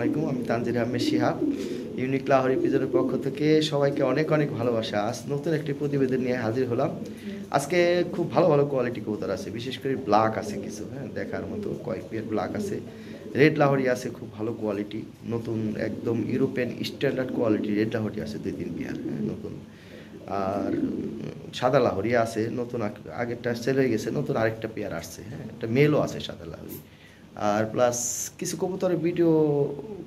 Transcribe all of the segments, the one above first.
আলাইকুম। আমি Tangier Ahmed Shihab, unique Lahori পিজনের পক্ষ থেকে সবাইকে অনেক অনেক ভালোবাসা। আজ নতুন একটি প্রতিবেদন নিয়ে হাজির হলাম। আজকে খুব ভালো ভালো কোয়ালিটি কবুতর আছে, বিশেষ করে ব্ল্যাক আছে কিছু, হ্যাঁ দেখার মতো কয়েক পেয়ার ব্ল্যাক আছে, রেড লাহোরি আছে খুব ভালো কোয়ালিটি, নতুন একদম European standard quality red Lahori আছে 2-3 পেয়ার, হ্যাঁ নতুন। আর সাদা লাহোরি আছে নতুন, আগেরটা সেল হয়ে গেছে, নতুন আরেকটা পেয়ার আসছে, হ্যাঁ একটা মেলও আছে সাদা লাহোরি। আর প্লাস কিছু কবুতরের ভিডিও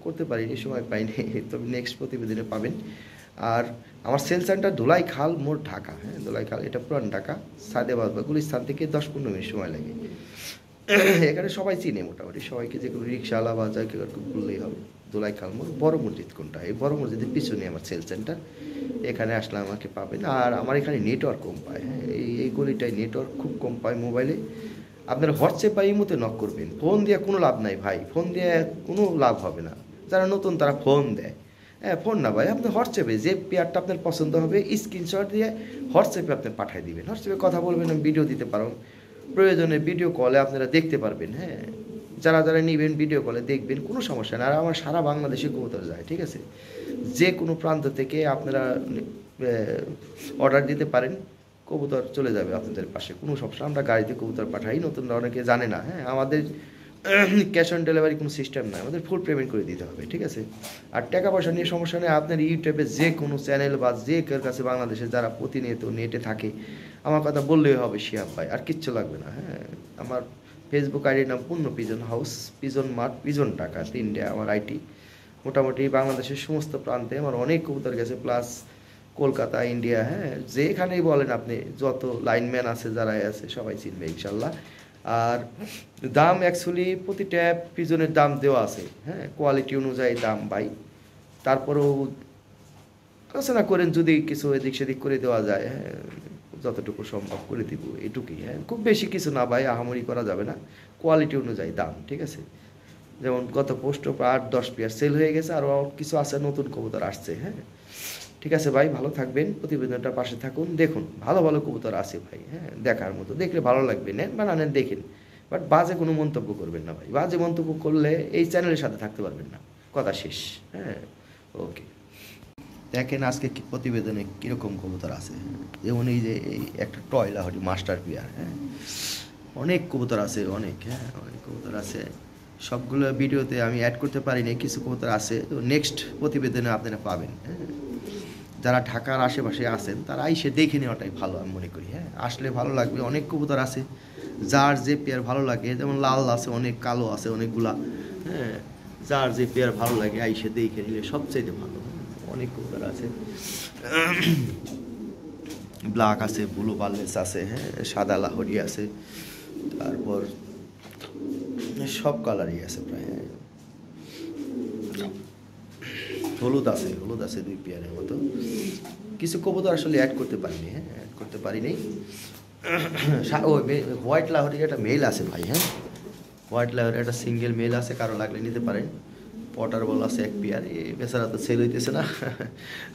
করতে পারিনি, সময় পাইনি, তবে নেক্সট প্রতিবেদনে পাবেন। আর আমার সেল সেন্টার ধুলাই খাল মোড় ঢাকা, হ্যাঁ ধুলাই খাল, এটা পুরান ঢাকা, সাদেবাদ বা গুলিস্তান থেকে 10-15 মিনিট সময় লাগে। এখানে সবাই চিনে মোটামুটি, সবাইকে যে কোনো রিক্সাওয়ালা বা যা কেউ বললেই হবে। ধুলাই খাল মোড়, বড় মসজিদ কোনটা, এই বড় মসজিদের পিছনে আমার সেল সেন্টার, এখানে আসলে আমাকে পাবেন। আর আমার এখানে নেটওয়ার্ক কম পায়, হ্যাঁ এই গলিটায় নেটওয়ার্ক খুব কম পায় মোবাইলে। আপনার হোয়াটসঅ্যাপ বা ইমোতে নক করবেন, ফোন দিয়ে কোনো লাভ নাই ভাই, ফোন দিয়ে কোনো লাভ হবে না। যারা নতুন তারা ফোন দেয়, হ্যাঁ ফোন না ভাই, আপনি হোয়াটসঅ্যাপে যে পেয়ারটা আপনার পছন্দ হবে স্ক্রিনশট দিয়ে হোয়াটসঅ্যাপে আপনি পাঠিয়ে দিবেন, হোয়াটসঅ্যাপে কথা বলবেন, আমি ভিডিও দিতে পারবেন, প্রয়োজনে ভিডিও কলে আপনারা দেখতে পারবেন। হ্যাঁ যারা যারা নেবেন ভিডিও কলে দেখবেন, কোনো সমস্যা না। আর আমার সারা বাংলাদেশে কবুতর যায়, ঠিক আছে, যে কোনো প্রান্ত থেকে আপনারা অর্ডার দিতে পারেন, কবুতর চলে যাবে আপনাদের পাশে, কোনো সমস্যা। আমরা গাড়িতে কবুতর পাঠাই, নতুনরা অনেকে জানে না, হ্যাঁ আমাদের ক্যাশ অন ডেলিভারি কোনো সিস্টেম নাই, আমাদের ফুল পেমেন্ট করে দিতে হবে, ঠিক আছে। আর টাকা পয়সা নিয়ে সমস্যা নেই, আপনার ইউটিউবে যে কোনো চ্যানেল বা যে কেউ কাছে বাংলাদেশে যারা প্রতিনিয়ত নেটে থাকে, আমার কথা বললেই হবে শিহাব ভাই, আর কিচ্ছু লাগবে না। হ্যাঁ আমার ফেসবুক আইডির নাম পূর্ণ pigeon house, pigeon mart, pigeon Dhaka, 3টে আমার আইটি। মোটামুটি বাংলাদেশের সমস্ত প্রান্তে আমার অনেক কবুতর গেছে, প্লাস কলকাতা, ইন্ডিয়া, হ্যাঁ যেখানেই বলেন আপনি, যত লাইনম্যান আছে যারাই আছে সবাই চিনবে ইনশাল্লাহ। আর দাম অ্যাকচুয়ালি প্রতিটা পিজনের দাম দেওয়া আছে, হ্যাঁ কোয়ালিটি অনুযায়ী দাম ভাই। তারপরেও আলোচনা করেন, যদি কিছু এদিক সেদিক করে দেওয়া যায়, হ্যাঁ যতটুকু সম্ভব করে দিব, এটুকুই। হ্যাঁ খুব বেশি কিছু না ভাই, আহামরি করা যাবে না, কোয়ালিটি অনুযায়ী দাম, ঠিক আছে। যেমন গত পোস্ট 8-10 পেয়ার সেল হয়ে গেছে, আরও কিছু আছে, নতুন কবুতর আসছে, হ্যাঁ ঠিক আছে ভাই, ভালো থাকবেন, প্রতিবেদনটার পাশে থাকুন, দেখুন ভালো ভালো কবুতর আছে ভাই, হ্যাঁ দেখার মতো, দেখলে ভালো লাগবে, নেন বা না নেন দেখেন, বাট বাজে কোনো মন্তব্য করবেন না ভাই, বাজে মন্তব্য করলে এই চ্যানেলের সাথে থাকতে পারবেন না, কথা শেষ। হ্যাঁ ওকে, দেখেন আজকে কি প্রতিবেদনে কীরকম কবুতর আছে। যেমন এই যে এই একটা টয় লাহোরি মাস্টার পিয়ার, হ্যাঁ অনেক কবুতর আছে, অনেক, হ্যাঁ অনেক কবুতর আছে, সবগুলো ভিডিওতে আমি অ্যাড করতে পারিনি, কিছু কবুতর আছে, তো নেক্সট প্রতিবেদনে আপনারা পাবেন। হ্যাঁ যারা ঢাকার আশেপাশে আছেন তারা এসে দেখে নেওয়াটাই ভালো আমি মনে করি, হ্যাঁ আসলে ভালো লাগবে, অনেক কবুতর আছে, যার যে পেয়ার ভালো লাগে, যেমন লাল আছে অনেক, কালো আছে অনেকগুলা, হ্যাঁ যার যে পেয়ার ভালো লাগে আইসে দেখে নিলে সবচাইতে ভালো। অনেক কবুতর আছে, ব্ল্যাক আছে, ব্লু পার্লেস আছে, হ্যাঁ সাদা লাহোরি আছে, তারপর সব কালারই আছে প্রায়, হ্যাঁ হলুদ আছে, হলুদ আছে 2 পেয়ারের মতো। কিছু কবুতর আসলে অ্যাড করতে পারিনি, হ্যাঁ অ্যাড করতে পারিনি। ওই হোয়াইট লাহোরির একটা মেল আছে ভাই, হ্যাঁ হোয়াইট লাহোরির একটা সিঙ্গেল মেল আছে, কারো লাগলে নিতে পারেন। পটার বল আছে 1 পেয়ার, এই বেচারা তো সেল হইতেছে না,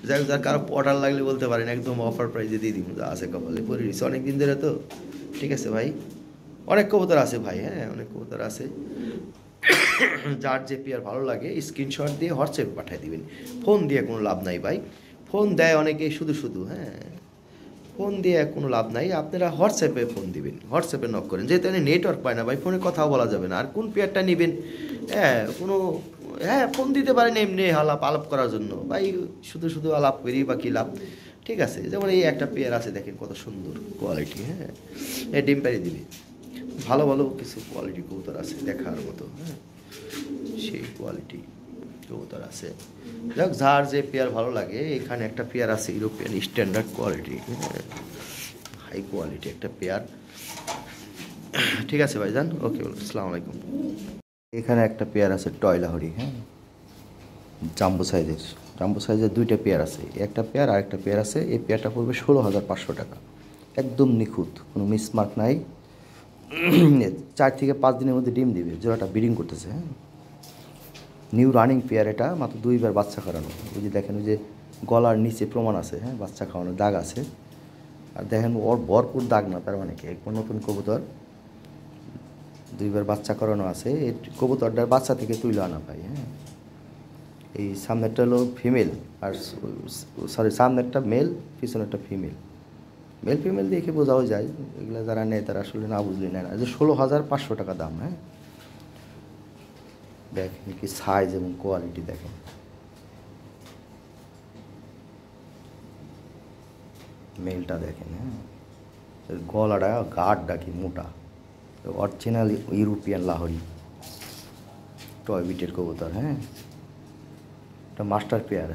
যাই হোক যার কারো পটার লাগলে বলতে পারেন, একদম অফার প্রাইজে দিয়ে দিব, যা আছে কপালে পরে দিচ্ছে অনেক দিন ধরে তো, ঠিক আছে ভাই। অনেক কবুতর আছে ভাই, হ্যাঁ অনেক কবুতর আছে, যার যে পেয়ার ভালো লাগে স্ক্রিনশট দিয়ে হোয়াটসঅ্যাপে পাঠিয়ে দিবেন, ফোন দিয়ে কোনো লাভ নাই ভাই, ফোন দেয় অনেকে শুধু শুধু, হ্যাঁ ফোন দিয়ে কোনো লাভ নাই, আপনারা হোয়াটসঅ্যাপে ফোন দিবেন, হোয়াটসঅ্যাপে নক করেন, যেহেতু এখানে নেটওয়ার্ক পায় না ভাই, ফোনে কথাও বলা যাবে না। আর কোন পেয়ারটা নেবেন, হ্যাঁ কোনো, হ্যাঁ ফোন দিতে পারেন এমনি আলাপ করার জন্য ভাই, শুধু শুধু আলাপ করি বা কী লাভ, ঠিক আছে। যেমন এই একটা পেয়ার আছে দেখেন কত সুন্দর কোয়ালিটি, হ্যাঁ এই ডিম পাড়ি দিবে, ভালো ভালো কিছু কোয়ালিটি কবুতর আছে দেখার মতো, হ্যাঁ সেই কোয়ালিটি কবুতর আছে। যাক যার যে পেয়ার ভালো লাগে, এখানে একটা পেয়ার আছে European standard quality, high quality একটা পেয়ার, ঠিক আছে ভাইজান, ওকে আসসালামু আলাইকুম। এখানে একটা পেয়ার আছে টয় লাহোরি, হ্যাঁ জাম্বো সাইজের 2টা পেয়ার আছে, একটা পেয়ার আর একটা পেয়ার আছে, এই পেয়ারটা পড়বে 16,500 টাকা, একদম নিখুঁত, কোনো মিসমার্ক নাই, 4 থেকে 5 দিনের মধ্যে ডিম দিবে, জোড়াটা ব্রিডিং করতেছে, হ্যাঁ নিউ রানিং পেয়ার, এটা মাত্র 2বার বাচ্চা করানো, ওই যে দেখেন ওই যে গলার নিচে প্রমাণ আছে, হ্যাঁ বাচ্চা খাওয়ানোর দাগ আছে, আর দেখেন ওর ভরপুর দাগ না, তার মানে কি একবার নতুন কবুতর, 2বার বাচ্চা করানো আছে, এই কবুতরটার বাচ্চা থেকে তুলে আনা ভাই, হ্যাঁ এই সামনেরটা হলো ফিমেল, আর সরি সামনেরটা মেল, পিছনেরটা ফিমেল। মেল ফিমেল দেখে বোঝাও যায়, এগুলো যারা নেয় তারা আসলে না বুঝলে নেয় না। যে 16,500 টাকা দাম। হ্যাঁ, দেখেন কি সাইজ এবং কোয়ালিটি দেখেন। মেলটা দেখেন। হ্যাঁ, গলাটা গাঢ়টা কি মোটা, অরিজিনাল ইউরোপিয়ান লাহোরি টয় বিটের কবুতর। হ্যাঁ, এটা মাস্টার পেয়ার।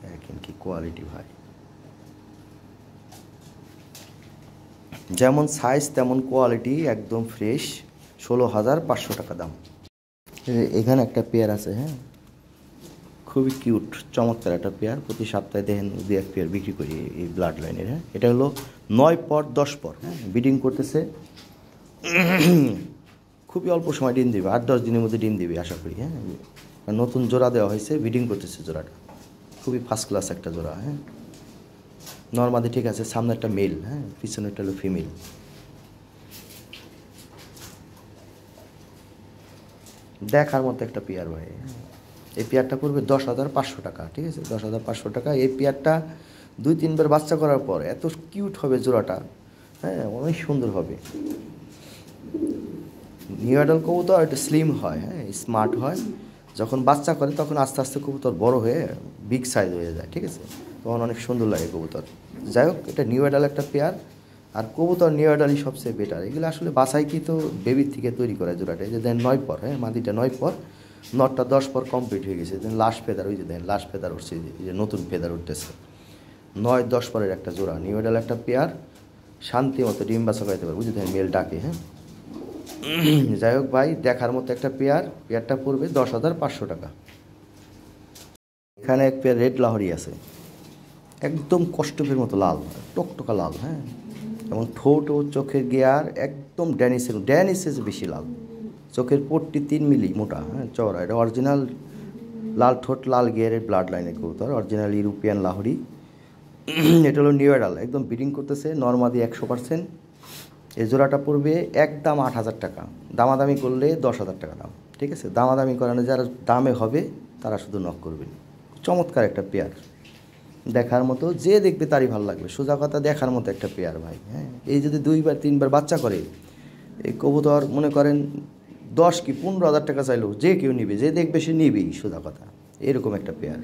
দেখেন কি কোয়ালিটি ভাই, যেমন সাইজ তেমন কোয়ালিটি, একদম ফ্রেশ। 16,500 টাকা দাম। এখানে একটা পেয়ার আছে। হ্যাঁ, খুবই কিউট চমৎকার একটা পেয়ার। প্রতি সপ্তাহে দেখেন 2-1 পেয়ার বিক্রি করি এই ব্লাড লাইনের। হ্যাঁ, এটা হলো 9 পর 10 পর। হ্যাঁ, ব্রিডিং করতেছে, খুবই অল্প সময় ডিম দিবে, 8-10 দিনের মধ্যে ডিম দিবে আশা করি। হ্যাঁ, নতুন জোড়া দেওয়া হয়েছে, ব্রিডিং করতেছে জোড়াটা, খুবই ফার্স্ট ক্লাস একটা জোড়া। হ্যাঁ, নর্মালি ঠিক আছে। সামনে একটা মেল, হ্যাঁ, পিছনে একটা হলো ফিমেল। দেখার মতো একটা পেয়ার ভাই। এই পেয়ারটা পড়বে 10,500 টাকা। ঠিক আছে, 10,500 টাকা। এই পেয়ারটা 2-3 বার বাচ্চা করার পর এত কিউট হবে জোড়াটা। হ্যাঁ, অনেক সুন্দর হবে। নিউ অ্যাডাল্ট কবুতর একটু স্লিম হয়, হ্যাঁ, স্মার্ট হয়। যখন বাচ্চা করে তখন আস্তে আস্তে কবুতর বড় হয়ে বিগ সাইজ হয়ে যায়। ঠিক আছে, তখন অনেক সুন্দর লাগে কবুতর। যাই হোক, এটা নিউ অ্যাডাল্ট একটা পেয়ার, আর কবুতর নিউ অ্যাডালই সবচেয়ে বেটার। এগুলো আসলে বাছাই কি তো বেবির থেকে তৈরি করা জোড়াটা। এই যে দেন 9 পর। হ্যাঁ, মাদিটা 9 পর, নটটা 10 পর কমপ্লিট হয়ে গেছে। দেন লাস্ট ফেদার, ওই যে দেন লাস্ট ফেদার উঠছে, এই যে নতুন ফেদার উঠতেছে। 9-10 পরের একটা জোড়া, নিউ অ্যাডাল্ট একটা পেয়ার, শান্তি মতো ডিম বাচ্চা করাইতে পারবে। বুঝতে মেল ডাকে। হ্যাঁ, যাই হোক ভাই, দেখার মতো একটা পেয়ার। পেয়ারটা পড়বে 10,500 টাকা। এখানে এক পেয়ার রেড লাহোরি আছে, একদম কষ্টপের মতো লাল, টকটকা লাল। হ্যাঁ, এবং ঠোঁট ও চোখের গিয়ার একদম ড্যানিসের বেশি লাল। চোখের পট্টি 3 মিলি মোটা। হ্যাঁ, চওড়া। এটা অরিজিনাল লাল ঠোঁট, লাল গিয়ারের ব্লাড লাইনের কবুতর, অরিজিনাল ইউরোপিয়ান লাহোরি। এটা হলো নিউ অ্যাডাল্ট, একদম ব্রিডিং করতেছে, নর্মাদি 100%। এই জোড়াটা পড়বে একদম 8,000 টাকা। দামাদামি করলে 10,000 টাকা দাম। ঠিক আছে, দামাদামি করানো যারা দামে হবে তারা শুধু নক করবেন। চমৎকার একটা পেয়ার, দেখার মতো, যে দেখবে তারই ভালো লাগবে। সোজা কথা, দেখার মতো একটা পেয়ার ভাই। হ্যাঁ, এই যদি 2-3 বার বাচ্চা করে এই কবুতর, মনে করেন 10 কি 15,000 টাকা চাইলেও যে কেউ নিবে, যে দেখবে সে নিবেই। সোজা কথা, এরকম একটা পেয়ার,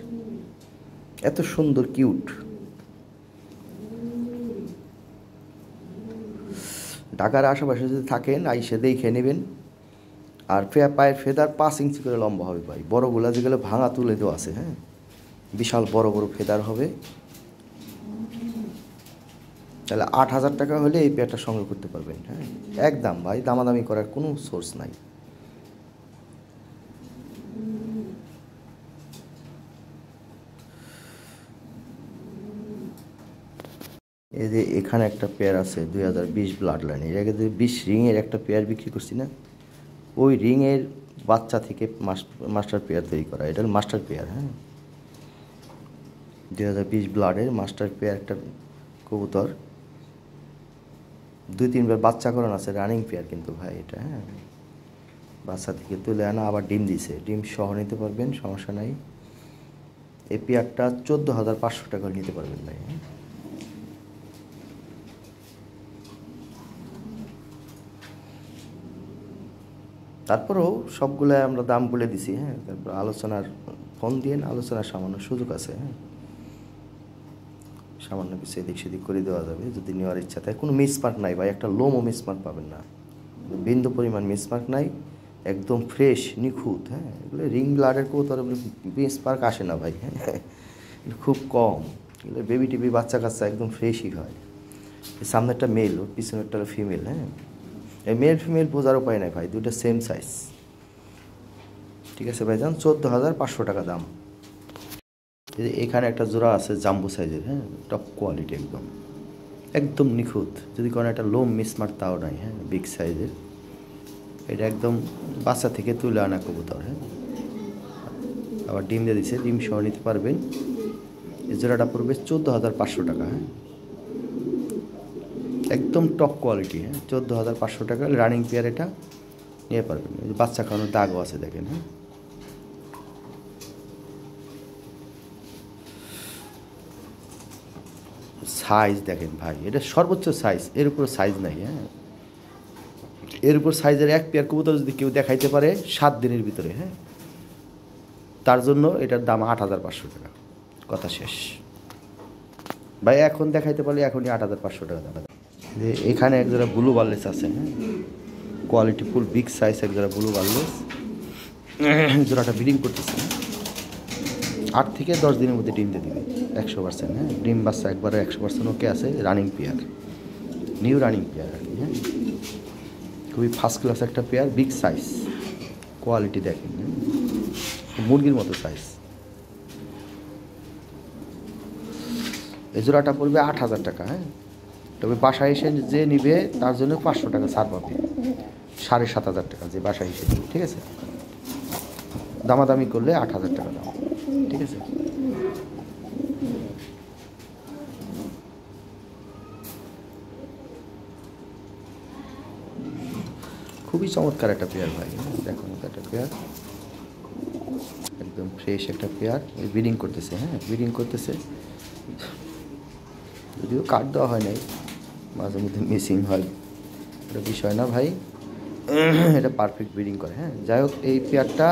এত সুন্দর কিউট। ঢাকার আশেপাশে যদি থাকেন আইসে দেখে নেবেন। আর পায়ের ফেদার 5 ইঞ্চি করে লম্বা হবে ভাই। বড়গুলা যেগুলো ভাঙা তুলে দেওয়া আছে। হ্যাঁ, বিশাল বড় বড় ফেদার হবে। তাহলে 8,000 টাকা হলে এই পেয়ারটা সংগ্রহ করতে পারবেন। হ্যাঁ, একদম ভাই, দামাদামি করার কোনো সোর্স নাই। এই যে এখানে একটা পেয়ার আছে 2020 ব্লাড লাইন। এর আগে যে 20 রিংয়ের একটা পেয়ার বিক্রি করছি না, ওই রিংয়ের বাচ্চা থেকে মাস্টার পেয়ার তৈরি করা। এটা মাস্টার পেয়ার। হ্যাঁ, 2020 ব্লাডের মাস্টার পেয়ার একটা কবুতর, 2-3 বার বাচ্চা করানো আছে, রানিং পেয়ার কিন্তু ভাই এটা। হ্যাঁ, বাচ্চা থেকে তুলে আনা, আবার ডিম দিছে, ডিম সহ নিতে পারবেন, সমস্যা নাই। এই পেয়ারটা 14,500 টাকা নিতে পারবেন ভাই। হ্যাঁ, তারপরেও সবগুলো আমরা দাম বলে দিছি। হ্যাঁ, তারপর আলোচনার ফোন দিয়ে আলোচনার সামান্য সুযোগ আছে। হ্যাঁ, সামান্য কিছু এদিক সেদিক করে দেওয়া যাবে যদি নেওয়ার ইচ্ছা থাকে। কোনো মিসমার্ক নাই ভাই, একটা লোমও মিসমার্ক পাবেন না, বিন্দু পরিমাণ মিসমার্ক নাই, একদম ফ্রেশ নিখুঁত। হ্যাঁ, এগুলো রিং ব্লাডের কবুতর মিসমার্ক আসে না ভাই। হ্যাঁ, খুব কম। এগুলো বেবি টিবি বাচ্চা কাচ্চা একদম ফ্রেশই হয়। সামনে একটা মেল, ওর পিছনে একটা ফিমেল। হ্যাঁ, এই মেল ফিমেল বোঝার উপায় নাই ভাই, দুটো সেম সাইজ। ঠিক আছে ভাই, যান 14,500 টাকা দাম। এখানে একটা জোড়া আছে জাম্বো সাইজের। হ্যাঁ, টপ কোয়ালিটি, একদম একদম নিখুঁত। যদি কোনো একটা লোম মিসমার্ক তাও নাই। হ্যাঁ, বিগ সাইজের। এটা একদম বাচ্চা থেকে তুলে আনা কবুতর। হ্যাঁ, আবার ডিম দিয়ে দিচ্ছে, ডিম সহ নিতে পারবেন। এই জোড়াটা পড়বে 14,500 টাকা। হ্যাঁ, একদম টপ কোয়ালিটি। হ্যাঁ, 14,500 টাকা রানিং পেয়ার, এটা নিয়ে পারবেন। বাচ্চা খাওয়ানোর দাগও আছে দেখেন। হ্যাঁ, সাইজ দেখেন ভাই, এটা সর্বোচ্চ সাইজ, এর উপর সাইজ নাই। হ্যাঁ, এর উপর সাইজের এক পেয়ার কবুতর যদি কেউ দেখাইতে পারে 7 দিনের ভিতরে, হ্যাঁ, তার জন্য এটার দাম 8,500 টাকা। কথা শেষ ভাই। এখন দেখাইতে পারলে এখনই 8,500 টাকা দাম। যে এখানে এক জোড়া ব্লু বার্লেস আছে, হ্যাঁ, কোয়ালিটি ফুল বিগ সাইজ এক জোড়া ব্লু বার্লেস। জোড়াটা ব্রিডিং করতেছে, 8 থেকে 10 দিনের মধ্যে ডিম দিয়ে দিবে 100%। হ্যাঁ, ডিম বাচ্চা একবারে 100% ওকে আছে। Running pair, new running pair আর কি। হ্যাঁ, খুবই ফার্স্ট ক্লাস একটা পেয়ার, বিগ সাইজ, কোয়ালিটি দেখেন, মুরগির মতো সাইজ। এই জোড়াটা পড়বে 8,000 টাকা। হ্যাঁ, তবে বাসায় এসে যে নিবে তার জন্য 500 টাকা ছাড় পাবে, 7,500 টাকা যে বাসায় এসে নিবে। ঠিক আছে, দামাদামি করলে 8,000 টাকা দাম। ঠিক আছে, খুবই চমৎকার একটা পেয়ার ভাই। দেখুন একটা পেয়ার, একদম ফ্রেশ একটা পেয়ার, ব্রিডিং করতেছে। হ্যাঁ, ব্রিডিং করতেছে, যদিও কাট দেওয়া হয় নাই, মাঝে মধ্যে মিসিং হয়, এটা বিষয় না ভাই, এটা পারফেক্ট ব্রিডিং করে। হ্যাঁ, যাই হোক, এই পেয়ারটা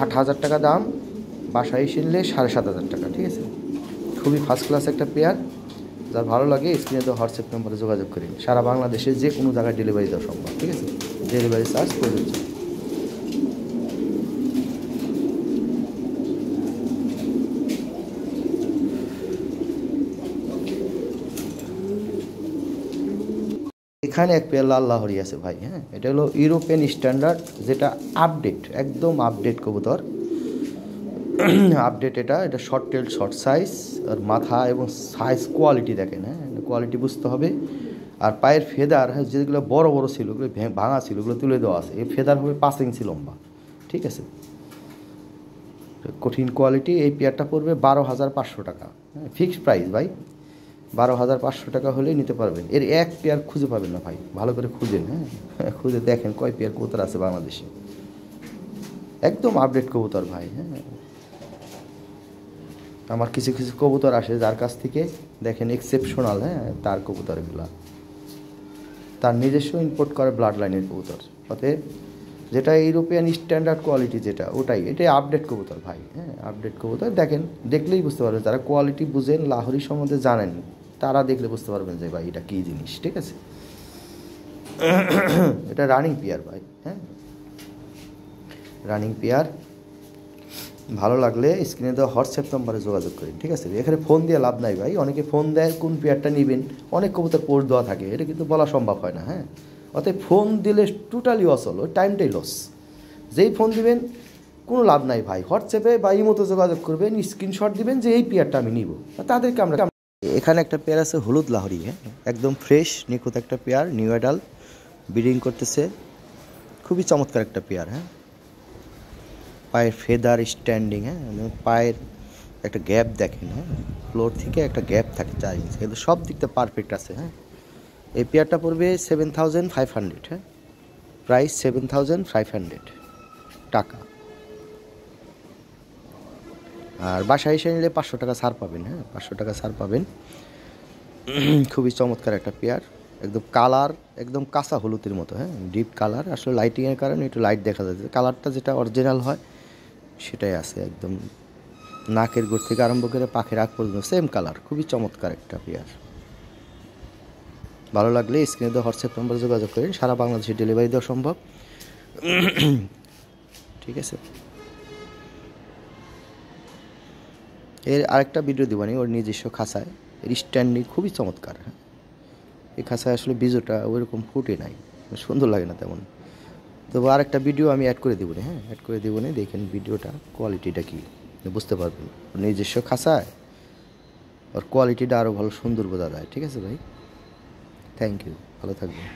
8,000 টাকা দাম, বাসায় এসে নিলে 7,500 টাকা। ঠিক আছে, খুবই ফার্স্ট ক্লাস একটা পেয়ার। যার ভালো লাগে স্ক্রিনে তো হোয়াটসঅ্যাপ নম্বরে যোগাযোগ করি। সারা বাংলাদেশে যে কোনো জায়গায় ডেলিভারি দেওয়া সম্ভব। ঠিক আছে, ডেলিভারি চার্জ প্রযোজ্য। এখানে এক পেয়ার লাল লাহোরি আছে ভাই। হ্যাঁ, এটা হলো ইউরোপিয়ান স্ট্যান্ডার্ড, যেটা আপডেট, একদম আপডেট কবুতর। আপডেট এটা শর্ট টেল, শর্ট সাইজ, আর মাথা এবং সাইজ কোয়ালিটি দেখেন। হ্যাঁ, কোয়ালিটি বুঝতে হবে। আর পায়ের ফেদার, হ্যাঁ, যেগুলো বড় বড় ছিল, ওগুলো ভাঙা ছিল, ওগুলো তুলে দেওয়া আছে। এই ফেদার হবে 5 ইঞ্চি লম্বা। ঠিক আছে, কঠিন কোয়ালিটি। এই পেয়ারটা পড়বে 12,500 টাকা। হ্যাঁ, ফিক্সড প্রাইস ভাই, 12,500 টাকা হলেই নিতে পারবেন। এর এক পেয়ার খুঁজে পাবেন না ভাই, ভালো করে খুঁজেন। হ্যাঁ, খুঁজে দেখেন কয় পেয়ার কবুতর আছে বাংলাদেশে, একদম আপডেট কবুতর ভাই। হ্যাঁ, আমার কিছু কিছু কবুতর আসে যার কাছ থেকে দেখেন এক্সেপশনাল। হ্যাঁ, তার কবুতরগুলা তার নিজস্ব ইম্পোর্ট করে ব্লাড লাইনের কবুতর, অতএব যেটা ইউরোপিয়ান স্ট্যান্ডার্ড কোয়ালিটি যেটা, এটাই আপডেট কবুতর ভাই। হ্যাঁ, আপডেট কবুতর দেখেন, দেখলেই বুঝতে পারবেন। যারা কোয়ালিটি বুঝেন, লাহোরি সম্বন্ধে জানেন, তারা দেখলে বুঝতে পারবেন যে ভাই এটা কী জিনিস। ঠিক আছে, এটা রানিং পেয়ার ভাই। হ্যাঁ, রানিং পেয়ার। ভালো লাগলে স্ক্রিনে দেওয়া হোয়াটসঅ্যাপ নম্বরে যোগাযোগ করেন। ঠিক আছে, এখানে ফোন দিয়ে লাভ নাই ভাই। অনেকে ফোন দেয় কোন পেয়ারটা নেবেন, অনেক কবুতর পোস্ট দেওয়া থাকে, এটা কিন্তু বলা সম্ভব হয় না। হ্যাঁ, অতএব ফোন দিলে টোটালি অচল, ওই টাইমটাই লস। যেই ফোন দিবেন কোনো লাভ নাই ভাই, হোয়াটসঅ্যাপে বা ইমোতে যোগাযোগ করবেন, স্ক্রিনশট দিবেন যে এই পেয়ারটা আমি নিব, তাদেরকে আমরা। এখানে একটা পেয়ার আছে হলুদ লাহোরি। হ্যাঁ, একদম ফ্রেশ নিখুঁত একটা পেয়ার, নিউ অ্যাডাল, ব্রিডিং করতেছে, খুবই চমৎকার একটা পেয়ার। হ্যাঁ, পায়ের ফেদার স্ট্যান্ডিং, হ্যাঁ, পায়ের একটা গ্যাপ দেখেন। হ্যাঁ, ফ্লোর থেকে একটা গ্যাপ থাকে 4 ইঞ্চি, কিন্তু সব দিকটা পারফেক্ট আছে। হ্যাঁ, এই পেয়ারটা পড়বে 7,500। হ্যাঁ, প্রাইস 7,500 টাকা। আর বাসায় এসে নিলে 500 টাকা ছাড় পাবেন। হ্যাঁ, 500 টাকা ছাড় পাবেন। খুবই চমৎকার একটা পেয়ার, একদম কালার একদম কাঁচা হলুদের মতো। হ্যাঁ, ডিপ কালার, আসলে লাইটিংয়ের কারণে একটু লাইট দেখা যাচ্ছে। কালারটা যেটা অরিজিনাল হয় সেটাই আছে, একদম নাকের গোড় থেকে আরম্ভ করে পাখের আগ পর্যন্ত সেম কালার। খুবই চমৎকার একটা পেয়ার। ভালো লাগলে স্ক্রিনে দেওয়া হোয়াটসঅ্যাপ নম্বরে যোগাযোগ করেন, সারা বাংলাদেশে ডেলিভারি দেওয়া সম্ভব। ঠিক আছে, এর আরেকটা ভিডিও দেবানি ওর নিজস্ব খাঁচায়, এর স্ট্যান্ডিং খুবই চমৎকার। হ্যাঁ, এই খাঁচায় আসলে বিজুটা ওইরকম ফুটে নাই, সুন্দর লাগে না তেমন। তবু আরেকটা ভিডিও আমি অ্যাড করে দেবো। হ্যাঁ, অ্যাড করে দেবো, দেখেন ভিডিওটা কোয়ালিটিটা কী বুঝতে পারবেন। নিজস্ব খাঁচায় ওর কোয়ালিটিটা আরও ভালো সুন্দর বোঝা যায়। ঠিক আছে ভাই, থ্যাংক ইউ, ভালো থাকবেন।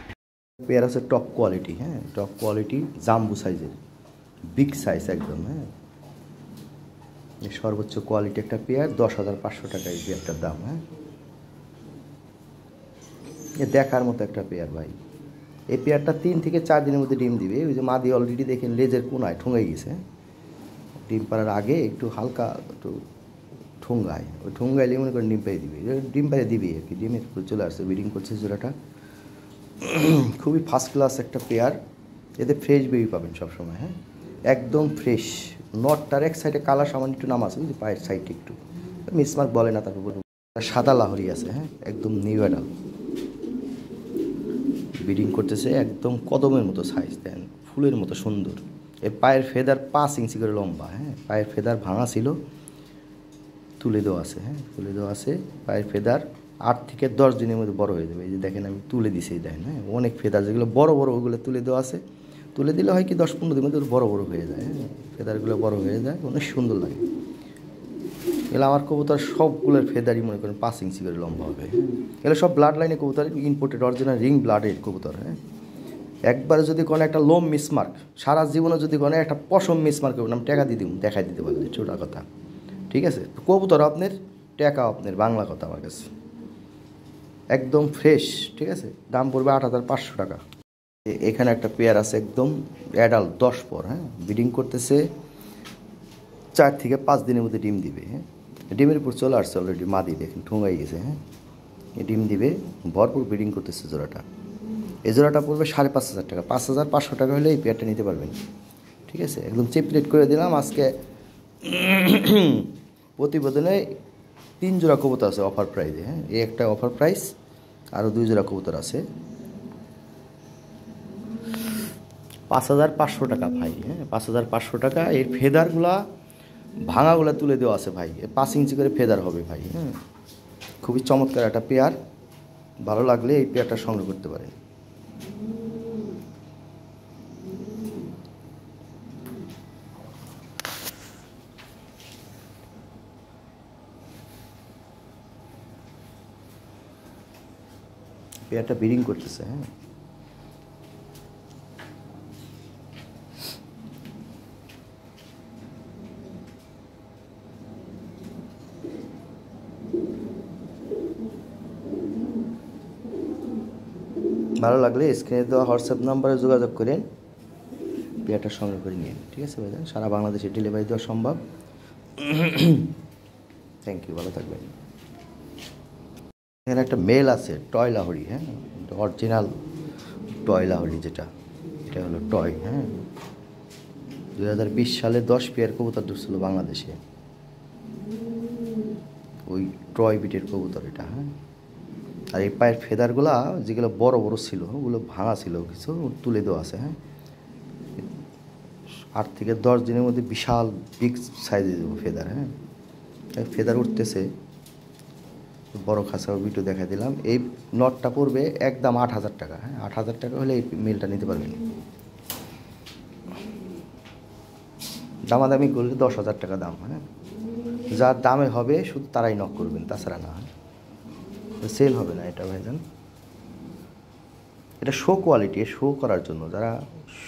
পেয়ার আছে টপ কোয়ালিটি। হ্যাঁ, টপ কোয়ালিটি, জাম্বু সাইজের, বিগ সাইজ একদম। হ্যাঁ, সর্বোচ্চ কোয়ালিটি একটা পেয়ার, 10,500 টাকা এই পেয়ারটার দাম। হ্যাঁ, এ দেখার মতো একটা পেয়ার ভাই। এই পেয়ারটা 3 থেকে 4 দিনের মধ্যে ডিম দিবে। ওই যে মাদি অলরেডি দেখেন লেজের কোনায় ঠুঙে গেছে। ডিম পাড়ার আগে একটু হালকা একটু ঠোঙ্গায়, ওই ঠোঙ্গাইলে মনে করেন ডিম পাড়ে দিবে, ডিম পাড়ে দিবি আর কি, ডিমের উপর চলে আসছে, ব্রিডিং করছে জোড়াটা। খুবই ফার্স্ট ক্লাস একটা পেয়ার, এতে ফ্রেশ বেবি পাবেন সবসময়, হ্যাঁ একদম ফ্রেশ। নটটার এক সাইডে কালার সামান্য একটু নাম আছে, বুঝলি পায়ের সাইডে একটু মিসমার্ক বলে না, তারপর সাদা লাহরি আছে, হ্যাঁ একদম নিউ অ্যাডাল, ব্রিডিং করতেছে একদম কদমের মতো সাইজ, দেন ফুলের মতো সুন্দর। এর পায়ের ফেদার 5 ইঞ্চি করে লম্বা, হ্যাঁ পায়ের ফেদার ভাঙা ছিল, তুলে দেওয়া আছে, হ্যাঁ তুলে দেওয়া আছে। পায়ের ফেদার 8 থেকে 10 দিনের মধ্যে বড় হয়ে যাবে। এই যে দেখেন আমি তুলে দিছি, দেখেন হ্যাঁ অনেক ফেদার যেগুলো বড় বড় ওগুলো তুলে দেওয়া আছে। তুলে দিলে হয় কি 10-15 দিনের মধ্যে বড় বড় হয়ে যায়, হ্যাঁ ফেদারগুলো বড় হয়ে যায়, অনেক সুন্দর লাগে। এগুলো আমার কবুতর সবগুলোর ফেদারই মনে করেন 5 ইঞ্চি করে লম্বা হবে। এগুলো সব ব্লাড লাইনে কবুতর, ইম্পোর্টেড অরিজিনাল রিং ব্লাডের কবুতর। হ্যাঁ একবারে যদি কোনো একটা লোম মিসমার্ক, সারা জীবনে যদি কোনো একটা পশম মিসমার্ক করবেন, আমি টাকা দিয়ে দিব, দেখাই দিতে পারলে ছোটা কথা, ঠিক আছে। কবুতর আপনার, টাকা আপনার, বাংলা কথা আমার কাছে একদম ফ্রেশ, ঠিক আছে। দাম পড়বে 8,500 টাকা। এখানে একটা পেয়ার আছে একদম অ্যাডাল্ট 10 পর, হ্যাঁ ব্রিডিং করতেছে, 4 থেকে 5 দিনের মধ্যে ডিম দিবে। হ্যাঁ ডিমের উপর চলে আসছে অলরেডি, মাদি দেখেন ঠোঙাই গেছে, হ্যাঁ ডিম দিবে, ভরপুর ব্রিডিং করতেছে জোড়াটা। এই জোড়াটা পড়বে 5,500 টাকা, 5,500 টাকা হলে এই পেয়ারটা নিতে পারবেন, ঠিক আছে। একদম চিপ রেট করে দিলাম আজকে। প্রতিবেদনে 3 জোড়া কবুতর আছে অফার প্রাইসে, হ্যাঁ এই একটা অফার প্রাইস, আরও 2 জোড়া কবুতর আছে 5,500 টাকা ভাই, হ্যাঁ 5,500 টাকা। এর ফেদারগুলা ভাঙাগুলা তুলে দেওয়া আছে ভাই, 5 ইঞ্চি করে ফেদার হবে ভাই, হ্যাঁ খুবই চমৎকার একটা পেয়ার। ভালো লাগলে এই পেয়ারটা সংগ্রহ করতে পারেন। পেয়ারটা ব্রিডিং করতেছে, হ্যাঁ ভালো লাগলে স্ক্রিনে দেওয়া হোয়াটসঅ্যাপ নাম্বারে যোগাযোগ করেন, পেয়ারটা সংগ্রহ করে নিন, ঠিক আছে ভাইজান। সারা বাংলাদেশে ডেলিভারি দেওয়া সম্ভব। থ্যাংক ইউ, ভালো থাকবেন। এখানে একটা মেল আছে টয় লাহরি, হ্যাঁ অরিজিনাল টয় লাহরি, যেটা এটা হলো টয়, হ্যাঁ 2020 সালে 10 পেয়ার কবুতর ধরছিল বাংলাদেশে, ওই টয় বিটের কবুতর এটা, হ্যাঁ। আর এই পায়ের ফেদারগুলা যেগুলো বড় বড় ছিল ওগুলো ভাঙা ছিল, কিছু তুলে দেওয়া আছে, হ্যাঁ 8 থেকে 10 দিনের মধ্যে বিশাল বিগ সাইজে দেবো ফেদার, হ্যাঁ ফেদার উঠতেছে, বড় খাসা ভিডিও দেখা দিলাম। এই নটটা পড়বে একদম 8,000 টাকা, হ্যাঁ 8,000 টাকা হলে এই মেলটা নিতে পারবেন। দামাদামি করলে 10,000 টাকা দাম, হ্যাঁ যার দামে হবে শুধু তারাই নক করবেন, তাছাড়া না, সেল হবে না এটা ভাইজান। এটা শো কোয়ালিটি, শো করার জন্য, যারা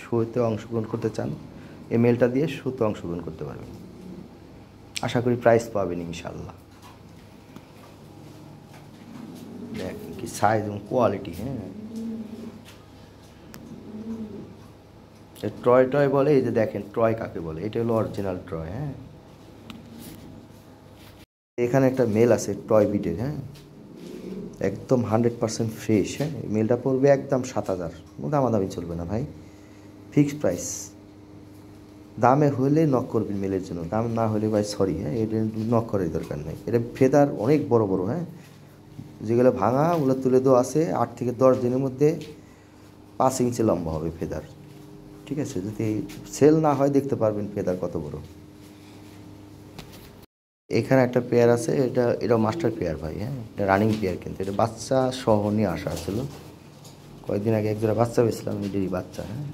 শোতে অংশগ্রহণ করতে চান এই মেলটা দিয়ে শোতে অংশগ্রহণ করতে পারবেন। আশা করি প্রাইস পাবেন ইনশাল্লাহ। দেখ কি সাইজ এবং কোয়ালিটি, হ্যাঁ ট্রয় টয় বলে, এই যে দেখেন ট্রয় কাকে বলে, এটা হলো অরিজিনাল ট্রয়, হ্যাঁ। এখানে একটা মেল আছে টয় বিটের, হ্যাঁ একদম 100% ফ্রেশ, হ্যাঁ মেলটা পড়বে একদম 7,000, দামাদামি চলবে না ভাই, ফিক্সড প্রাইস। দামে হলে নক করবেন মেলের জন্য, দাম না হলে ভাই সরি, হ্যাঁ এটা নক করার দরকার নেই। এটা ফেদার অনেক বড় বড়, হ্যাঁ যেগুলো ভাঙা ওগুলো তুলে দেওয়া আছে। 8 থেকে 10 দিনের মধ্যে 5 ইঞ্চি লম্বা হবে ফেদার, ঠিক আছে। যদি সেল না হয় দেখতে পারবেন ফেদার কত বড়। এখানে একটা পেয়ার আছে, এটা মাস্টার পেয়ার ভাই, হ্যাঁ এটা রানিং পেয়ার, কিন্তু এটা বাচ্চা সহ নিয়ে আসা ছিল কয়েকদিন আগে, একজোড়া বাচ্চা পেয়েছিলাম, এটারই বাচ্চা, হ্যাঁ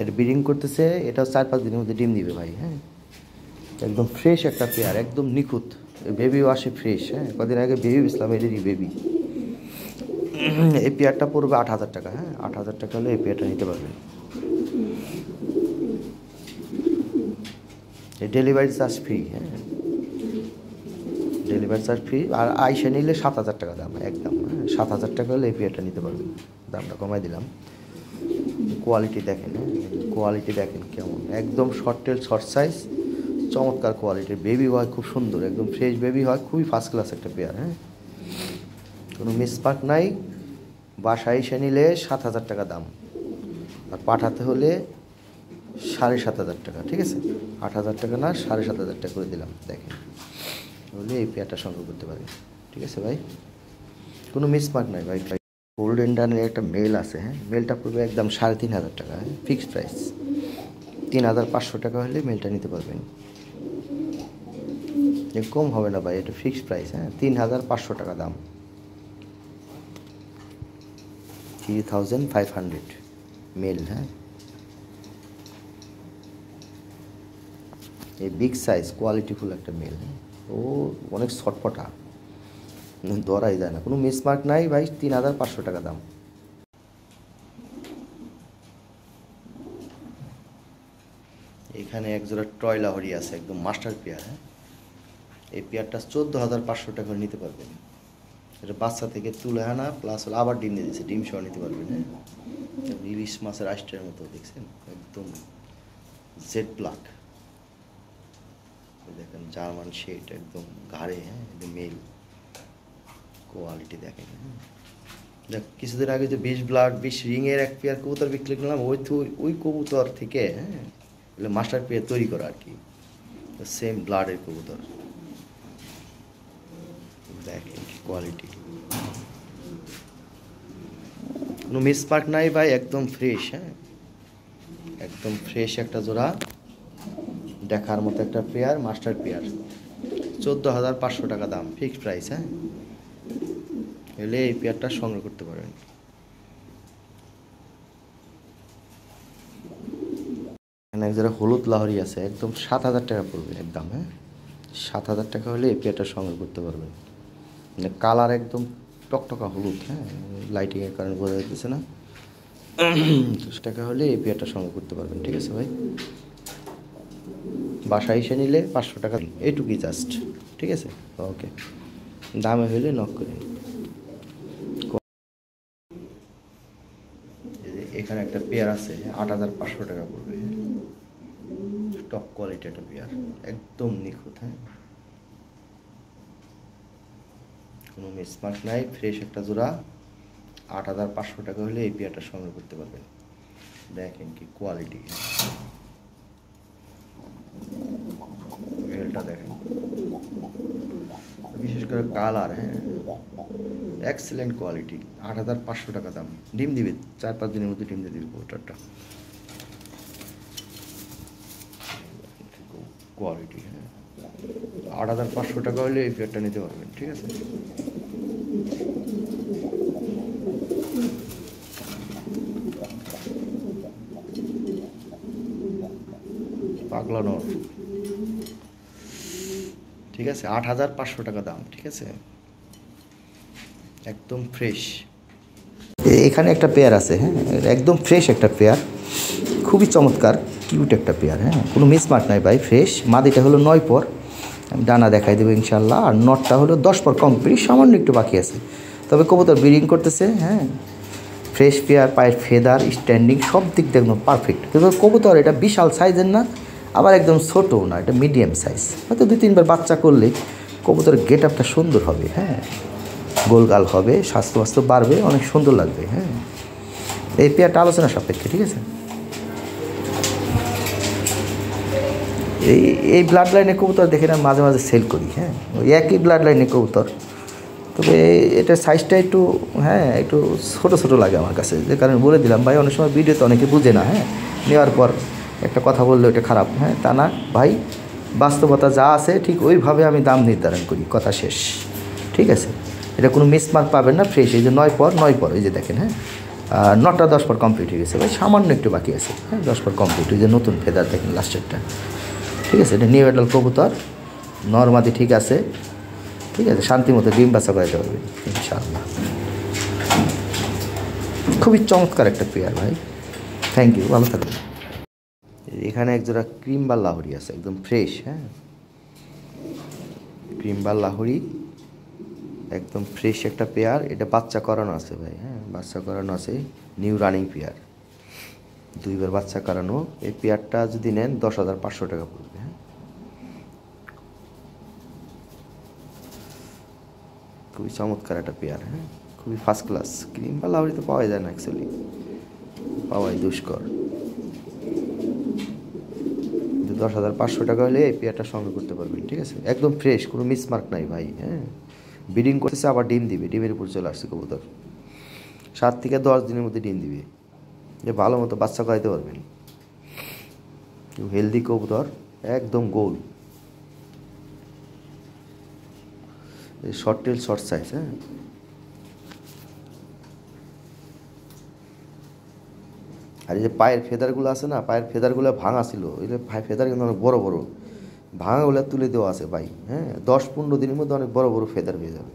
এটা ব্রিডিং করতেছে, এটাও 4-5 দিনের মধ্যে ডিম দিবে ভাই, হ্যাঁ একদম ফ্রেশ একটা পেয়ার, একদম নিখুঁত। বেবিও আসে ফ্রেশ, হ্যাঁ কদিন আগে বেবি পেয়েছিলাম, এটারই বেবি। এই পেয়ারটা পড়বে 8,000 টাকা, হ্যাঁ 8,000 টাকা হলে এই পেয়ারটা নিতে পারবেন। এই ডেলিভারি চার্জ ফ্রি, হ্যাঁ ডেলিভারি চার্জ ফ্রি। আর আইসা নিলে 7,000 টাকা দাম একদম, হ্যাঁ 7,000 টাকা হলে এই পেয়ারটা নিতে পারবেন, দামটা কমাই দিলাম। কোয়ালিটি দেখেন, হ্যাঁ কোয়ালিটি দেখেন কেমন, একদম শর্ট টেল শর্ট সাইজ, চমৎকার কোয়ালিটির, বেবি হয় খুব সুন্দর, একদম ফ্রেশ বেবি হয়, খুবই ফার্স্ট ক্লাস একটা পেয়ার। হ্যাঁ, কোনো মিসমার্ক নাই। বাসায় এসে নিলে 7,000 টাকা দাম, আর পাঠাতে হলে 7,500 টাকা। ঠিক আছে, 8,000 টাকা না, 7,500 টাকা করে দিলাম। দেখেন, হলে এই পেয়ারটা সংগ্রহ করতে পারি। ঠিক আছে ভাই, কোনো মিসমার্ক নাই ভাই। গোল্ডেন ডানের একটা মেল আছে। হ্যাঁ, মেলটা পড়বে একদম 3,500 টাকা। হ্যাঁ, ফিক্সড প্রাইস। 3,500 টাকা হলে মেলটা নিতে পারবেন, কম হবে না ভাই, এটা ফিক্সড প্রাইস। হ্যাঁ, 3,500 টাকা দাম, 3,500 মেল। হ্যাঁ, এই বিগ সাইজ কোয়ালিটিফুল একটা মেল। ও অনেক ছটপটা, ধরাই যায় না, কোনো মিসমার্ক নাই ভাই। 3,500 টাকা দাম। এখানে একজোড়া টয় লাহরি আছে, একদম মাস্টার পেয়ার। হ্যাঁ, এই পেয়ারটা 14,500 টাকা করে নিতে পারবেন। এটা বাচ্চা থেকে তুলে আনা, প্লাস হলো আবার ডিম দিয়ে দিচ্ছে, ডিম সহ নিতে পারবেন। হ্যাঁ, ইলিশ মাছের আইস্টের মতো, দেখছেন, একদম জেড ব্ল্যাক। দেখেন জার্মান শেড, একদম ঘাড়ে। হ্যাঁ, একদম মেল কোয়ালিটি দেখেন। হ্যাঁ, দেখ কিছুদিন আগে যে 20 ব্লাড 20 রিংয়ের এক পেয়ার কবুতর বিক্রি করলাম, ওই কবুতর থেকে। হ্যাঁ, মাস্টার পেয়ার তৈরি করা আর কি, সেম ব্লাডের কবুতর। দেখেন কি কোয়ালিটি, কোনো মিসমার্ক নাই ভাই, একদম ফ্রেশ। হ্যাঁ, একদম ফ্রেশ একটা জোড়া, দেখার মতো একটা পেয়ার, মাস্টার পেয়ার। 14,500 টাকা দাম, ফিক্সড প্রাইস। হ্যাঁ, এলে এই পেয়ারটা সংগ্রহ করতে পারেন। এখানে এক জোড়া হলুদ লাহরি আছে, একদম 7,000 টাকা পড়বে একদম। হ্যাঁ, 7,000 টাকা হলে এই পেয়ারটা সংগ্রহ করতে পারবেন। মানে কালার একদম টকটকা হলুদ। হ্যাঁ, লাইটিংয়ের কারণে বোঝা যাচ্ছে না। 10 টাকা হলে এই পেয়ারটা সংগ্রহ করতে পারবেন। ঠিক আছে ভাই, বাসায় এসে নিলে 500 টাকা, এইটুকুই জাস্ট। ঠিক আছে, ওকে, দামে হইলে নক করে। এখানে একটা পেয়ার আছে, 8,500 টাকা পড়বে। টপ কোয়ালিটি একটা পেয়ার, একদম নিখুঁত। হ্যাঁ, কোনো মিসমার্ক নাই, ফ্রেশ একটা জোড়া। 8,500 টাকা হলে এই পেয়ারটা সংগ্রহ করতে পারবেন। দেখেন কি কোয়ালিটি, মেলটা দেখেন, বিশেষ করে কালার। হ্যাঁ, এক্সেলেন্ট কোয়ালিটি। 8,500 টাকা দাম, ডিম দিবে 4-5 দিনের মধ্যে, ডিম দিয়ে দিবে কবুতরটা। কোয়ালিটি। হ্যাঁ, 8,500 টাকা হলে এই পেয়ারটা নিতে পারবেন। ঠিক আছে, পাগলা নর। ঠিক আছে, 8,500 টাকা দাম। ঠিক আছে, একদম ফ্রেশ। এখানে একটা পেয়ার আছে। হ্যাঁ, একদম ফ্রেশ একটা পেয়ার, খুবই চমৎকার কিউট একটা পেয়ার। হ্যাঁ, কোনো মিসমার্ক নাই ভাই, ফ্রেশ। মাদিটা হলো 9 পর, আমি ডানা দেখাই দেবো ইনশাল্লাহ। আর নটটা হলো 10 পর কমপ্লিট, সামান্য একটু বাকি আছে, তবে কবুতর ব্রিডিং করতেছে। হ্যাঁ, ফ্রেশ পেয়ার, পায়ের ফেদার, স্ট্যান্ডিং সব দিক দিয়ে একদম পারফেক্ট। কিন্তু কবুতর এটা বিশাল সাইজের না, আবার একদম ছোটও না, এটা মিডিয়াম সাইজ। হয়তো 2-3 বার বাচ্চা করলে কবুতরের গেট আপটা সুন্দর হবে। হ্যাঁ, গোলগাল হবে, স্বাস্থ্য বাড়বে, অনেক সুন্দর লাগবে। হ্যাঁ, এই পেয়ারটা আলোচনা সাপেক্ষে। ঠিক আছে, এই ব্লাড লাইনে কবুতর দেখে না মাঝে মাঝে সেল করি। হ্যাঁ, ওই একই ব্লাড লাইনে কবুতর, তবে এটার সাইজটা একটু, হ্যাঁ, একটু ছোটো ছোটো লাগে আমার কাছে, যে কারণে বলে দিলাম ভাই। অনেক সময় ভিডিওতে অনেকে বুঝে না। হ্যাঁ, নেওয়ার পর একটা কথা বললে ওটা খারাপ। হ্যাঁ, তা না ভাই, বাস্তবতা যা আছে ঠিক ওইভাবে আমি দাম নির্ধারণ করি, কথা শেষ। ঠিক আছে, এটা কোনো মিসমার্ক পাবেন না, ফ্রেশ। এই যে 9 পর, এই যে দেখেন। হ্যাঁ, 9টা 10 পর কমপ্লিট হয়ে গেছে ভাই, সামান্য একটু বাকি আছে। হ্যাঁ, 10 পর কমপ্লিট, ওই যে নতুন ফেদার দেখেন লাস্টেরটা। ঠিক আছে, এটা নিউ অ্যাডাল্ট কবুতর, নরমাদি ঠিক আছে। ঠিক আছে, শান্তি মতো ডিম বাচ্চা করাতে পারবে ইনশাআল্লাহ। খুবই চমৎকার একটা পেয়ার ভাই, থ্যাংক ইউ, ভালো থাকবেন। এখানে একজোড়া ক্রিমবার লাহোরি আছে, একদম ফ্রেশ। হ্যাঁ, ক্রিমবার লাহোরি, একদম ফ্রেশ একটা পেয়ার। এটা বাচ্চা করানো আছে ভাই। হ্যাঁ, বাচ্চা করানো আছে, নিউ রানিং পেয়ার, 2 বার বাচ্চা করানো। এই পেয়ারটা যদি নেন 10,500 টাকা পড়বে। হ্যাঁ, খুবই চমৎকার একটা পেয়ার, হ্যাঁ, খুবই ফার্স্ট ক্লাস। ক্রিম বা লাহোরি তো পাওয়া যায় না অ্যাকচুয়ালি, পাওয়াই দুষ্কর। কিন্তু 10,500 টাকা হলে এই পেয়ারটা সঙ্গে করতে পারবেন, ঠিক আছে? একদম ফ্রেশ, কোনো মিসমার্ক নাই ভাই, হ্যাঁ। ব্রিডিং করতেছে, আবার ডিম দিবে, ডিমের উপর চলে আসছে কবুতর। 7 থেকে 10 দিনের মধ্যে ডিম দিবে, যে ভালো মতো বাচ্চা করাইতে পারবেন। হেলদি কবুতর, একদম গোল, শর্ট টেল শর্ট সাইজ, হ্যাঁ। আর এই যে পায়ের ফেদারগুলো আছে না, পায়ের ফেদারগুলো ভাঙা ছিল, এই যে ফেদার কিন্তু অনেক বড় বড়, ভাঙাগুলো তুলে দেওয়া আছে ভাই, হ্যাঁ। 10-15 দিনের মধ্যে অনেক বড় বড় ফেদার হয়ে যাবে,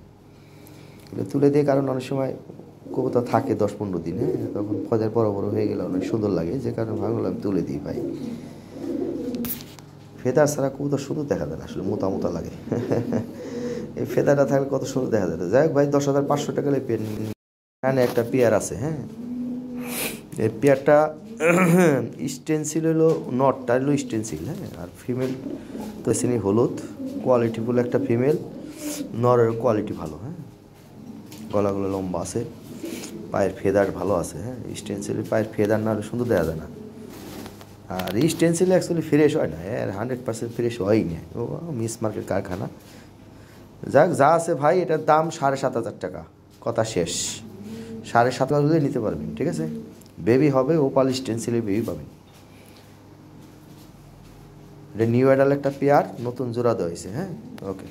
এগুলো তুলে দিয়ে। কারণ অনেক সময় কবুতর থাকে 10-15 দিন, হ্যাঁ, তখন ফেদার বড় বড় হয়ে গেলে অনেক সুন্দর লাগে, যে কারণে ভাঙাগুলো আমি তুলে দিই ভাই। ফেদার ছাড়া কবুতর সুন্দর দেখা যায় না, আসলে মোটা মোটা লাগে। এই ফেদারটা থাকলে কত সুন্দর দেখা যায়। যাই হোক ভাই, 10,500 টাকা এখানে একটা পেয়ার আছে, হ্যাঁ। এই পেয়ারটা স্টেনসিল হলো, নটটা হলো স্টেনসিল, হ্যাঁ। আর ফিমেল তো চিনি হলুদ, কোয়ালিটিফুল একটা ফিমেল, নরের কোয়ালিটি ভালো, হ্যাঁ। গলাগুলো লম্বা আছে, পায়ের ফেদার ভালো আছে, হ্যাঁ। স্টেনসিলের পায়ের ফেদার না হলে সুন্দর দেখা যায় না। আর স্টেনসিল অ্যাকচুয়ালি ফ্রেশ হয় না, 100% ফ্রেশ হয়ই না, ও মিস মার্কেট কারখানা। যাক, যা আছে ভাই, এটার দাম 7,500 টাকা, কথা শেষ। 7,500 হলে নিতে পারবেন, ঠিক আছে? বেবি হবে, ওপাল স্টেনসিলের বেবি পাবেন। এটা নিউ অ্যাডাল একটা পেয়ার, নতুন জোড়া দেওয়া হয়েছে, হ্যাঁ। ওকে।